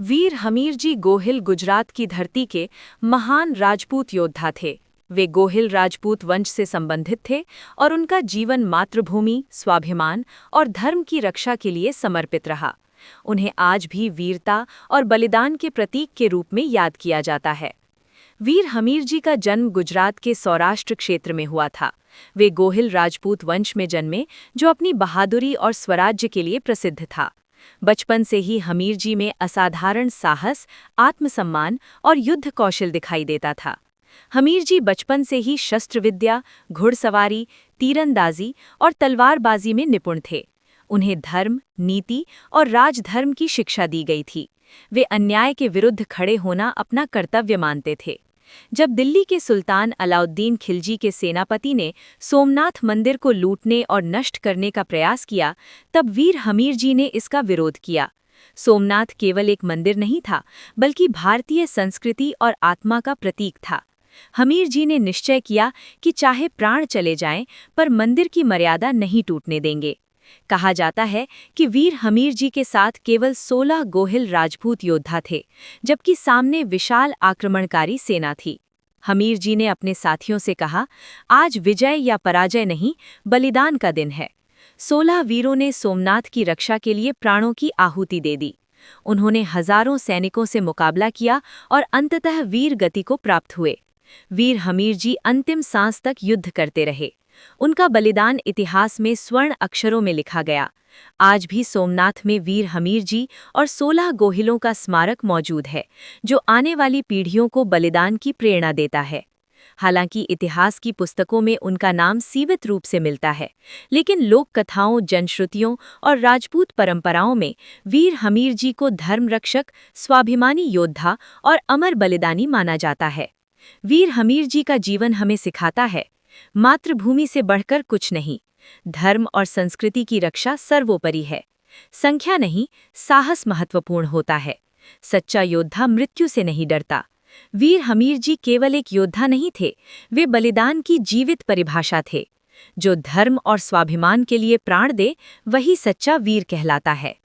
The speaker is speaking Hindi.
वीर हमीरजी गोहिल गुजरात की धरती के महान राजपूत योद्धा थे। वे गोहिल राजपूत वंश से संबंधित थे और उनका जीवन मातृभूमि, स्वाभिमान और धर्म की रक्षा के लिए समर्पित रहा। उन्हें आज भी वीरता और बलिदान के प्रतीक के रूप में याद किया जाता है। वीर हमीरजी का जन्म गुजरात के सौराष्ट्र क्षेत्र में हुआ था। वे गोहिल राजपूत वंश में जन्मे, जो अपनी बहादुरी और स्वराज्य के लिए प्रसिद्ध था। बचपन से ही हमीरजी में असाधारण साहस, आत्मसम्मान और युद्ध कौशल दिखाई देता था। हमीरजी बचपन से ही शस्त्र विद्या, घुड़सवारी, तीरंदाजी और तलवारबाजी में निपुण थे। उन्हें धर्म, नीति और राजधर्म की शिक्षा दी गई थी। वे अन्याय के विरुद्ध खड़े होना अपना कर्तव्य मानते थे। जब दिल्ली के सुल्तान अलाउद्दीन खिलजी के सेनापति ने सोमनाथ मंदिर को लूटने और नष्ट करने का प्रयास किया, तब वीर हमीरजी ने इसका विरोध किया। सोमनाथ केवल एक मंदिर नहीं था, बल्कि भारतीय संस्कृति और आत्मा का प्रतीक था। हमीरजी ने निश्चय किया कि चाहे प्राण चले जाएं, पर मंदिर की मर्यादा नहीं टूटने देंगे। कहा जाता है कि वीर हमीरजी के साथ केवल 16 गोहिल राजपूत योद्धा थे, जबकि सामने विशाल आक्रमणकारी सेना थी। हमीरजी ने अपने साथियों से कहा, आज विजय या पराजय नहीं, बलिदान का दिन है। 16 वीरों ने सोमनाथ की रक्षा के लिए प्राणों की आहुति दे दी। उन्होंने हजारों सैनिकों से मुकाबला किया और अंततः वीर गति को प्राप्त हुए। वीर हमीरजी अंतिम सांस तक युद्ध करते रहे। उनका बलिदान इतिहास में स्वर्ण अक्षरों में लिखा गया। आज भी सोमनाथ में वीर हमीरजी और 16 गोहिलों का स्मारक मौजूद है, जो आने वाली पीढ़ियों को बलिदान की प्रेरणा देता है। हालांकि इतिहास की पुस्तकों में उनका नाम सीमित रूप से मिलता है, लेकिन लोक कथाओं, जनश्रुतियों और राजपूत परंपराओं में वीर हमीरजी को धर्मरक्षक, स्वाभिमानी योद्धा और अमर बलिदानी माना जाता है। वीर हमीरजी का जीवन हमें सिखाता है, मातृभूमि से बढ़कर कुछ नहीं, धर्म और संस्कृति की रक्षा सर्वोपरि है। संख्या नहीं, साहस महत्वपूर्ण होता है। सच्चा योद्धा मृत्यु से नहीं डरता। वीर हमीरजी केवल एक योद्धा नहीं थे, वे बलिदान की जीवित परिभाषा थे। जो धर्म और स्वाभिमान के लिए प्राण दे, वही सच्चा वीर कहलाता है।